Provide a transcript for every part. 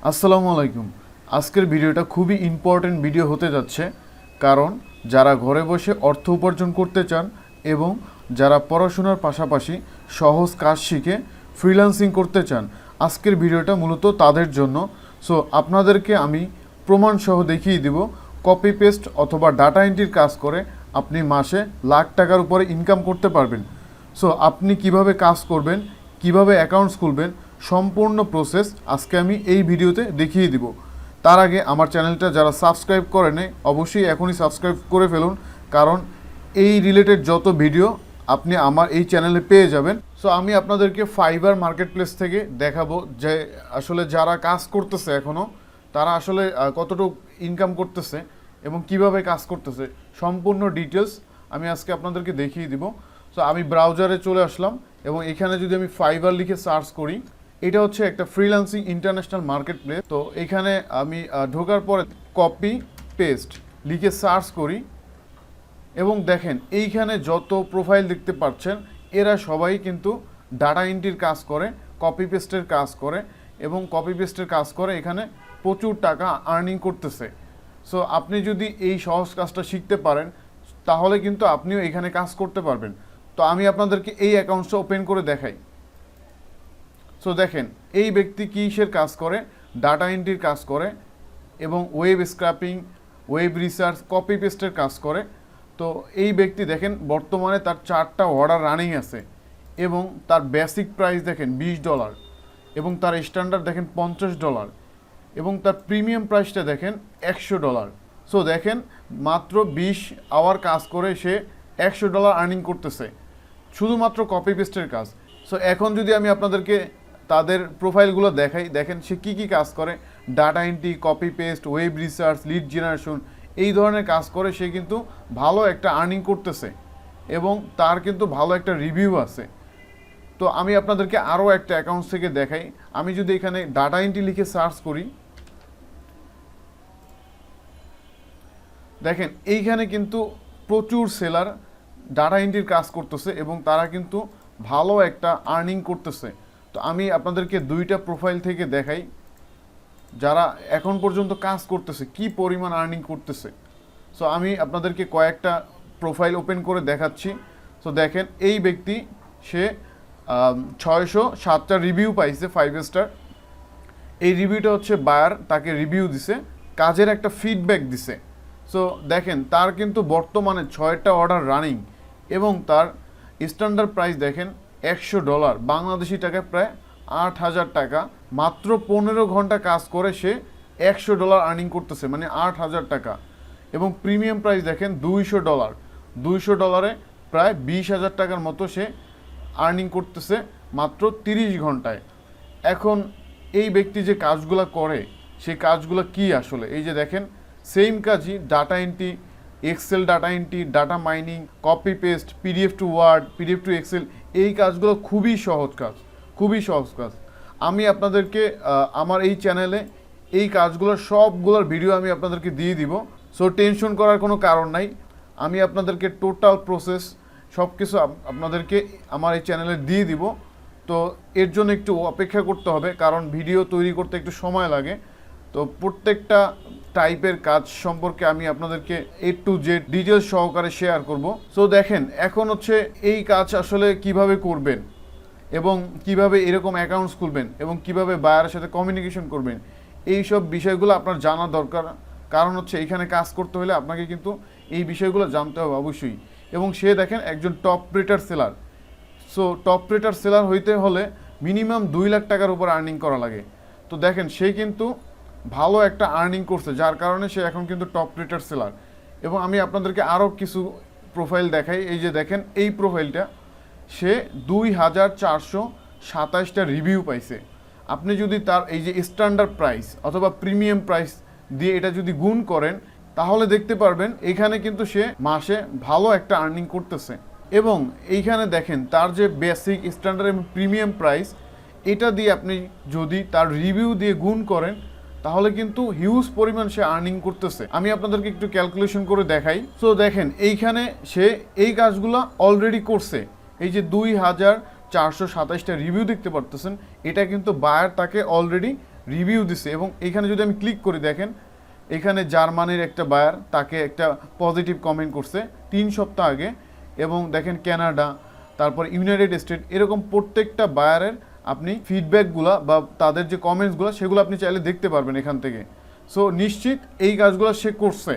আসসালামু আলাইকুম। আজকের ভিডিওটা খুবই ইম্পর্টেন্ট ভিডিও হতে যাচ্ছে, কারণ যারা ঘরে বসে অর্থ উপার্জন করতে চান এবং যারা পড়াশোনার পাশাপাশি সহজ কাজ শিখে ফ্রিল্যান্সিং করতে চান, আজকের ভিডিওটা মূলত তাদের জন্য। সো আপনাদেরকে আমি প্রমাণসহ দেখিয়ে দিব কপি পেস্ট অথবা ডাটা এন্ট্রির কাজ করে আপনি মাসে লাখ টাকার উপরে ইনকাম করতে পারবেন। সো আপনি কিভাবে কাজ করবেন, কিভাবে অ্যাকাউন্টস খুলবেন, সম্পূর্ণ প্রসেস আজকে আমি এই ভিডিওতে দেখিয়ে দিব। তার আগে আমার চ্যানেলটা যারা সাবস্ক্রাইব করে নেয় অবশ্যই এখনই সাবস্ক্রাইব করে ফেলুন, কারণ এই রিলেটেড যত ভিডিও আপনি আমার এই চ্যানেলে পেয়ে যাবেন। সো আমি আপনাদেরকে ফাইবার মার্কেট প্লেস থেকে দেখাবো যে আসলে যারা কাজ করতেছে এখনও তারা আসলে কতটুকু ইনকাম করতেছে এবং কিভাবে কাজ করতেছে, সম্পূর্ণ ডিটেলস আমি আজকে আপনাদেরকে দেখিয়ে দিব। সো আমি ব্রাউজারে চলে আসলাম এবং এখানে যদি আমি ফাইবার লিখে সার্চ করি, এটা হচ্ছে একটা ফ্রিল্যান্সিং ইন্টারন্যাশনাল মার্কেট প্লেস। তো এখানে আমি ঢোকার পরে কপি পেস্ট লিখে সার্চ করি এবং দেখেন এইখানে যত প্রোফাইল দেখতে পাচ্ছেন এরা সবাই কিন্তু ডাটা এন্ট্রির কাজ করে, কপি পেস্টের কাজ করে এবং কপি পেস্টের কাজ করে এখানে প্রচুর টাকা আর্নিং করতেছে। সো আপনি যদি এই সহজ কাজটা শিখতে পারেন তাহলে কিন্তু আপনিও এখানে কাজ করতে পারবেন। তো আমি আপনাদেরকে এই অ্যাকাউন্টসটা ওপেন করে দেখাই। সো দেখেন এই ব্যক্তি কিসের কাজ করে, ডাটা এন্ট্রির কাজ করে এবং web scraping, web research, copy পেস্টের কাজ করে। তো এই ব্যক্তি দেখেন বর্তমানে তার 4টা অর্ডার রানিং আছে এবং তার বেসিক প্রাইস দেখেন $20 এবং তার স্ট্যান্ডার্ড দেখেন $50 এবং তার প্রিমিয়াম প্রাইসটা দেখেন $100। সো দেখেন মাত্র 20 আওয়ার কাজ করে সে $100 আর্নিং করতেছে শুধুমাত্র কপি পেস্টের কাজ। সো এখন যদি আমি আপনাদেরকে তাদের প্রোফাইলগুলো দেখাই, দেখেন সে কী কী কাজ করে, data entry, copy paste, web research, lead generation, এই ধরনের কাজ করে সে কিন্তু ভালো একটা আর্নিং করতেছে এবং তার কিন্তু ভালো একটা রিভিউ আছে। তো আমি আপনাদেরকে আরও একটা অ্যাকাউন্টস থেকে দেখাই। আমি যদি এখানে ডাটা এন্ট্রি লিখে সার্চ করি, দেখেন এইখানে কিন্তু প্রচুর সেলার ডাটা এন্ট্রির কাজ করতেছে এবং তারা কিন্তু ভালো একটা আর্নিং করতেছে। তো আমি আপনাদেরকে 2টা প্রোফাইল থেকে দেখাই যারা এখন পর্যন্ত কাজ করতেছে কি পরিমাণ আর্নিং করতেছে। সো আমি আপনাদেরকে কয়েকটা প্রোফাইল ওপেন করে দেখাচ্ছি। সো দেখেন এই ব্যক্তি সে 607টা রিভিউ পাইছে 5 স্টার। এই রিভিউটা হচ্ছে বায়ার তাকে রিভিউ দিছে, কাজের একটা ফিডব্যাক দিছে। সো দেখেন তার কিন্তু বর্তমানে 6টা অর্ডার রানিং এবং তার স্ট্যান্ডার্ড প্রাইস দেখেন $100, বাংলাদেশি টাকায় প্রায় 8,000 টাকা। মাত্র 15 ঘন্টা কাজ করে সে $100 আর্নিং করতেছে, মানে 8,000 টাকা। এবং প্রিমিয়াম প্রাইস দেখেন $200, $200 প্রায় 20,000 টাকার মতো সে আর্নিং করতেছে মাত্র 30 ঘন্টায়। এখন এই ব্যক্তি যে কাজগুলো করে সেই কাজগুলো কি আসলে, এই যে দেখেন সেম কাজই data entry, Excel data entry, data mining, copy paste, PDF to Word, PDF to Excel, এই কাজগুলো খুবই সহজ কাজ, খুবই সহজ কাজ। আমি আপনাদেরকে আমার এই চ্যানেলে এই কাজগুলোর সবগুলোর ভিডিও আমি আপনাদেরকে দিয়ে দিব। সো টেনশন করার কোনো কারণ নাই, আমি আপনাদেরকে টোটাল প্রসেস সব কিছু আপনাদেরকে আমার এই চ্যানেলে দিয়ে দিব। তো এর জন্য একটু অপেক্ষা করতে হবে, কারণ ভিডিও তৈরি করতে একটু সময় লাগে। তো প্রত্যেকটা টাইপের কাজ সম্পর্কে আমি আপনাদেরকে A to Z ডিটেলস সহকারে শেয়ার করব। সো দেখেন এখন হচ্ছে এই কাজ আসলে কিভাবে করবেন এবং কিভাবে এরকম অ্যাকাউন্টস খুলবেন এবং কিভাবে বায়ারের সাথে কমিউনিকেশন করবেন, এই সব বিষয়গুলো আপনার জানা দরকার। কারণ হচ্ছে এইখানে কাজ করতে হলে আপনাকে কিন্তু এই বিষয়গুলো জানতে হবে অবশ্যই। এবং সে দেখেন একজন top rated seller. So top rated seller হইতে হলে মিনিমাম 2 লাখ টাকার উপর আর্নিং করা লাগে। তো দেখেন সে কিন্তু ভালো একটা আর্নিং করছে, যার কারণে সে এখন কিন্তু টপ রেটার সেলার। এবং আমি আপনাদেরকে আরও কিছু প্রোফাইল দেখাই। এই যে দেখেন এই প্রোফাইলটা সে 2,427টা রিভিউ পাইছে। আপনি যদি তার এই যে স্ট্যান্ডার্ড প্রাইস অথবা প্রিমিয়াম প্রাইস দিয়ে এটা যদি গুণ করেন তাহলে দেখতে পারবেন এখানে কিন্তু সে মাসে ভালো একটা আর্নিং করতেছে। এবং এইখানে দেখেন তার যে বেসিক, স্ট্যান্ডার্ড এবং প্রিমিয়াম প্রাইস, এটা দিয়ে আপনি যদি তার রিভিউ দিয়ে গুণ করেন তাহলে কিন্তু হিউজ পরিমাণ সে আর্নিং করতেছে। আমি আপনাদেরকে একটু ক্যালকুলেশন করে দেখাই। সো দেখেন এইখানে সে এই কাজগুলো অলরেডি করছে। এই যে 2,427টা রিভিউ দেখতে পারতেছেন, এটা কিন্তু বায়ার তাকে অলরেডি রিভিউ দিছে এবং এখানে যদি আমি ক্লিক করি দেখেন এখানে জার্মানির একটা বায়ার তাকে একটা পজিটিভ কমেন্ট করছে 3 সপ্তাহ আগে, এবং দেখেন কানাডা, তারপর ইউনাইটেড স্টেট, এরকম প্রত্যেকটা বায়ারের আপনি ফিডব্যাকগুলো বা তাদের যে কমেন্টসগুলো সেগুলো আপনি চাইলে দেখতে পারবেন এখান থেকে। সো নিশ্চিত এই কাজগুলো সে করছে,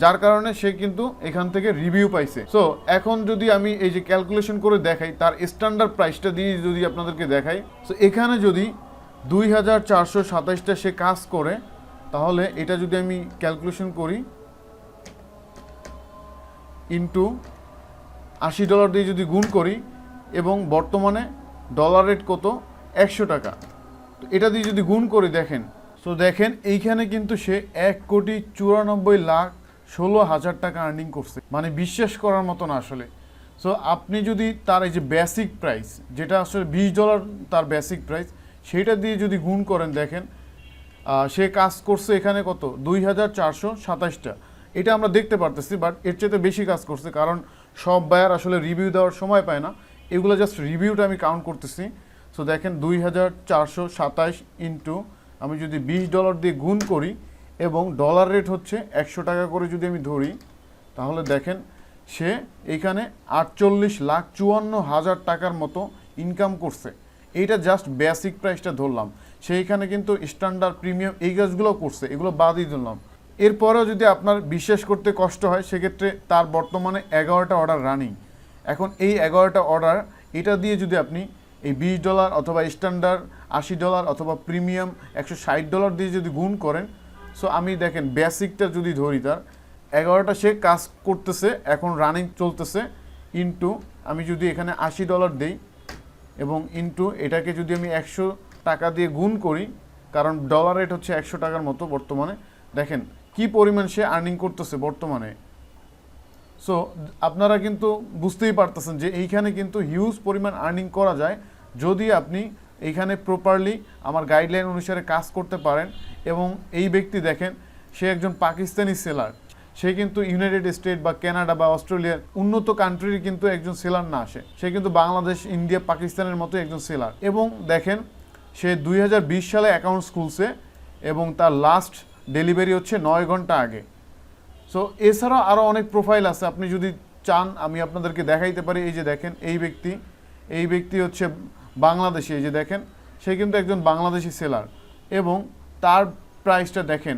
যার কারণে সে কিন্তু এখান থেকে রিভিউ পাইছে। সো এখন যদি আমি এই যে ক্যালকুলেশন করে দেখাই তার স্ট্যান্ডার্ড প্রাইসটা দিয়ে যদি আপনাদেরকে দেখাই, সো এখানে যদি 2427টা সে কাজ করে, তাহলে এটা যদি আমি ক্যালকুলেশন করি ইনটু $80 দিয়ে যদি গুণ করি, এবং বর্তমানে ডলার রেট কত 100 টাকা, তো এটা দিয়ে যদি গুণ করি দেখেন, সো দেখেন এইখানে কিন্তু সে 1,94,16,000 টাকা আর্নিং করছে, মানে বিশ্বাস করার মতো না আসলে। সো আপনি যদি তার এই যে বেসিক প্রাইস, যেটা আসলে $20 তার বেসিক প্রাইস, সেইটা দিয়ে যদি গুণ করেন দেখেন সে কাজ করছে এখানে কত 2427টা, এটা আমরা দেখতে পারতেছি, বাট এর চেয়ে বেশি কাজ করছে, কারণ সব বায়ার আসলে রিভিউ দেওয়ার সময় পায় না, এগুলো জাস্ট রিভিউটা আমি কাউন্ট করতেছি। সো দেখেন 2427 ইন্টু আমি যদি $20 দিয়ে গুণ করি এবং ডলার রেট হচ্ছে 100 টাকা করে যদি আমি ধরি, তাহলে দেখেন সে এইখানে 48,54,000 টাকার মতো ইনকাম করছে। এইটা জাস্ট বেসিক প্রাইসটা ধরলাম, সেইখানে কিন্তু স্ট্যান্ডার্ড প্রিমিয়াম এই কাজগুলো করছে, এগুলো বাদই ধরলাম। এরপরেও যদি আপনার বিশ্বাস করতে কষ্ট হয়, সেক্ষেত্রে তার বর্তমানে 11টা অর্ডার রানিং। এখন এই 11টা অর্ডার এটা দিয়ে যদি আপনি এই $20 অথবা স্ট্যান্ডার্ড $80 অথবা প্রিমিয়াম $160 দিয়ে যদি গুণ করেন, সো আমি দেখেন বেসিকটা যদি ধরি তার 11টা সে কাজ করতেছে, এখন রানিং চলতেছে, ইনটু আমি যদি এখানে $80 দিই এবং ইনটু এটাকে যদি আমি 100 টাকা দিয়ে গুণ করি, কারণ ডলার রেট হচ্ছে 100 টাকার মতো বর্তমানে, দেখেন কি পরিমাণ সে আর্নিং করতেছে বর্তমানে। সো আপনারা কিন্তু বুঝতেই পারতেছেন যে এইখানে কিন্তু হিউজ পরিমাণ আর্নিং করা যায় যদি আপনি এইখানে প্রপারলি আমার গাইডলাইন অনুসারে কাজ করতে পারেন। এবং এই ব্যক্তি দেখেন সে একজন পাকিস্তানি সেলার, সে কিন্তু ইউনাইটেড স্টেট বা কানাডা বা অস্ট্রেলিয়ার উন্নত কান্ট্রির কিন্তু একজন সেলার না, সে কিন্তু বাংলাদেশ, ইন্ডিয়া, পাকিস্তানের মতো একজন সেলার। এবং দেখেন সে 2020 সালে অ্যাকাউন্টস খুলছে এবং তার লাস্ট ডেলিভারি হচ্ছে 9 ঘন্টা আগে। সো এছাড়াও আরও অনেক প্রোফাইল আছে, আপনি যদি চান আমি আপনাদেরকে দেখাইতে পারি। এই যে দেখেন এই ব্যক্তি হচ্ছে বাংলাদেশি, এই যে দেখেন সে কিন্তু একজন বাংলাদেশি সেলার, এবং তার প্রাইসটা দেখেন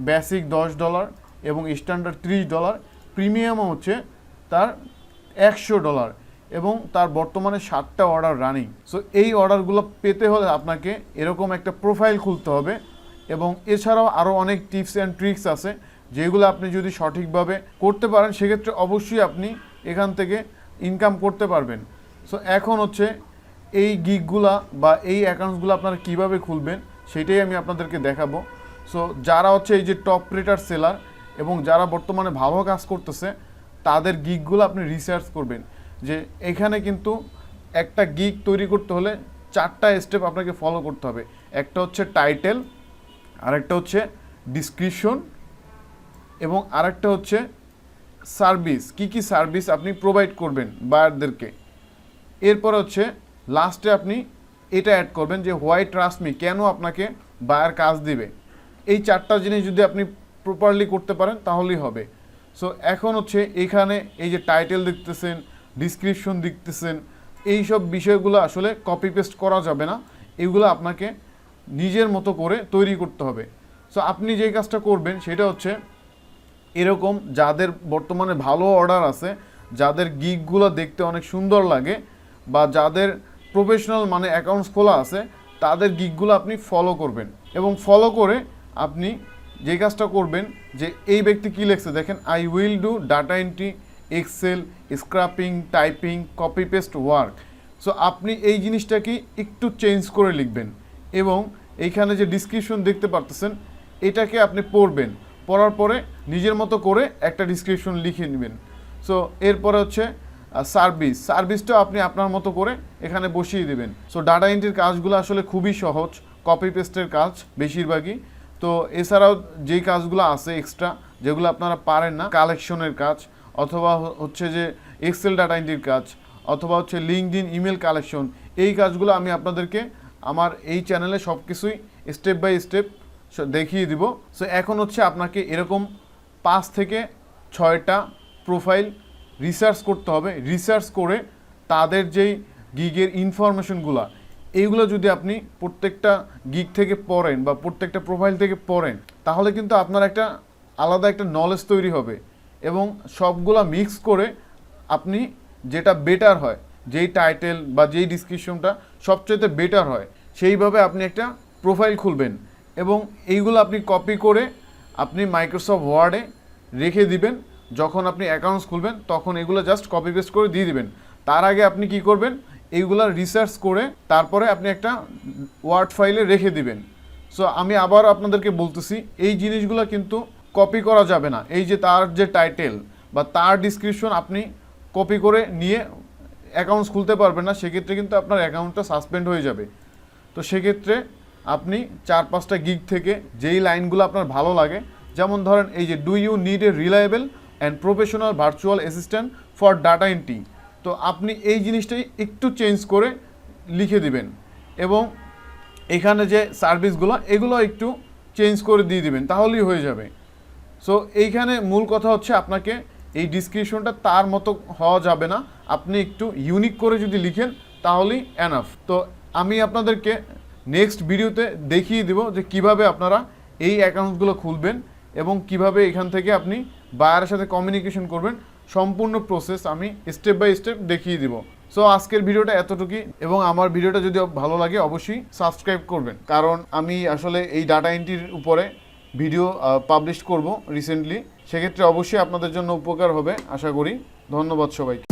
বেসিক $10 এবং স্ট্যান্ডার্ড $30, প্রিমিয়ামও হচ্ছে তার $100, এবং তার বর্তমানে 7টা অর্ডার রানিং। সো এই অর্ডারগুলো পেতে হলে আপনাকে এরকম একটা প্রোফাইল খুলতে হবে, এবং এছাড়াও আরও অনেক টিপস অ্যান্ড ট্রিক্স আছে যেগুলো আপনি যদি সঠিকভাবে করতে পারেন সেক্ষেত্রে অবশ্যই আপনি এখান থেকে ইনকাম করতে পারবেন। সো এখন হচ্ছে এই গিগগুলা বা এই অ্যাকাউন্টসগুলো আপনারা কীভাবে খুলবেন সেটাই আমি আপনাদেরকে দেখাবো। সো যারা হচ্ছে এই যে টপ রেটার সেলার এবং যারা বর্তমানে ভালো কাজ করতেছে তাদের গিগগুলো আপনি রিসার্চ করবেন, যে এখানে কিন্তু একটা গিগ তৈরি করতে হলে 4টা স্টেপ আপনাকে ফলো করতে হবে। একটা হচ্ছে টাইটেল, আরেকটা হচ্ছে ডিসক্রিপশন, এবং আরেকটা হচ্ছে সার্ভিস, কি সার্ভিস আপনি প্রোভাইড করবেন বায়ারদেরকে। এরপর হচ্ছে লাস্টে আপনি এটা অ্যাড করবেন যে হোয়াই ট্রাস্ট মি, কেন আপনাকে বায়ার কাজ দিবে। এই 4টা জিনিস যদি আপনি প্রপারলি করতে পারেন তাহলেই হবে। সো এখন হচ্ছে এখানে এই যে টাইটেল দেখতেছেন, ডিসক্রিপশন দেখতেছেন, এই সব বিষয়গুলো আসলে কপি পেস্ট করা যাবে না, এগুলো আপনাকে নিজের মতো করে তৈরি করতে হবে। সো আপনি যে কাজটা করবেন সেটা হচ্ছে এরকম যাদের বর্তমানে ভালো অর্ডার আছে, যাদের গিগগুলো দেখতে অনেক সুন্দর লাগে, বা যাদের প্রফেশনাল মানে অ্যাকাউন্টস খোলা আছে, তাদের গিগগুলো আপনি ফলো করবেন। এবং ফলো করে আপনি যে কাজটা করবেন যে এই ব্যক্তি কী লিখছে দেখেন, I will do data entry, Excel, scraping, typing, copy paste work. So আপনি এই জিনিসটাকে একটু চেঞ্জ করে লিখবেন, এবং এইখানে যে ডিসক্রিপশন দেখতে পারতেছেন এটাকে আপনি পড়বেন, পড়ার পরে নিজের মতো করে একটা ডিসক্রিপশন লিখে নেবেন। সো এরপরে হচ্ছে সার্ভিসটাও আপনি আপনার মতো করে এখানে বসিয়ে দেবেন। সো ডাটা এন্ট্রির কাজগুলো আসলে খুবই সহজ, কপি পেস্টের কাজ বেশিরভাগই। তো এছাড়াও যেই কাজগুলো আছে এক্সট্রা, যেগুলো আপনারা পারেন না, কালেকশনের কাজ, অথবা হচ্ছে যে এক্সেল ডাটা এন্ট্রির কাজ, অথবা হচ্ছে লিঙ্কডইন ইমেল কালেকশন, এই কাজগুলো আমি আপনাদেরকে আমার এই চ্যানেলে সব কিছুই স্টেপ বাই স্টেপ দেখিয়ে দিব। সো এখন হচ্ছে আপনাকে এরকম 5 থেকে 6টা প্রোফাইল রিসার্চ করতে হবে। রিসার্চ করে তাদের যেই গিগের ইনফরমেশনগুলো, এইগুলো যদি আপনি প্রত্যেকটা গিগ থেকে পড়েন বা প্রত্যেকটা প্রোফাইল থেকে পড়েন, তাহলে কিন্তু আপনার একটা আলাদা একটা নলেজ তৈরি হবে এবং সবগুলা মিক্স করে আপনি যেটা বেটার হয়, যেই টাইটেল বা যেই ডিসক্রিপশনটা সবচেয়ে বেটার হয়, সেইভাবে আপনি একটা প্রোফাইল খুলবেন এবং এইগুলো আপনি কপি করে আপনি মাইক্রোসফট ওয়ার্ডে রেখে দিবেন। যখন আপনি অ্যাকাউন্টস খুলবেন তখন এগুলো জাস্ট কপি পেস্ট করে দিয়ে দিবেন। তার আগে আপনি কি করবেন, এইগুলা রিসার্চ করে তারপরে আপনি একটা ওয়ার্ড ফাইলে রেখে দিবেন। সো আমি আবার আপনাদেরকে বলতেছি, এই জিনিসগুলো কিন্তু কপি করা যাবে না। এই যে তার যে টাইটেল বা তার ডিসক্রিপশন আপনি কপি করে নিয়ে অ্যাকাউন্টস খুলতে পারবেন না, সেক্ষেত্রে কিন্তু আপনার অ্যাকাউন্টটা সাসপেন্ড হয়ে যাবে। তো সেক্ষেত্রে আপনি 4-5টা গিগ থেকে যেই লাইনগুলো আপনার ভালো লাগে, যেমন ধরেন এই যে do you need a reliable and professional virtual assistant for data entry, তো আপনি এই জিনিসটাই একটু চেঞ্জ করে লিখে দিবেন এবং এখানে যে সার্ভিসগুলো এগুলো একটু চেঞ্জ করে দিয়ে দিবেন, তাহলেই হয়ে যাবে। সো এইখানে মূল কথা হচ্ছে আপনাকে এই ডিসক্রিপশনটা তার মতো হওয়া যাবে না, আপনি একটু ইউনিক করে যদি লিখেন তাহলেই এনাফ। তো আমি আপনাদেরকে নেক্সট ভিডিওতে দেখিয়ে দেব যে কিভাবে আপনারা এই অ্যাকাউন্টগুলো খুলবেন এবং কিভাবে এখান থেকে আপনি বায়ারের সাথে কমিউনিকেশন করবেন। সম্পূর্ণ প্রসেস আমি স্টেপ বাই স্টেপ দেখিয়ে দিব। সো আজকের ভিডিওটা এতটুকুই এবং আমার ভিডিওটা যদি ভালো লাগে অবশ্যই সাবস্ক্রাইব করবেন, কারণ আমি আসলে এই ডাটা এন্ট্রির উপরে ভিডিও পাবলিশ করব রিসেন্টলি, সেক্ষেত্রে অবশ্যই আপনাদের জন্য উপকার হবে আশা করি। ধন্যবাদ সবাইকে।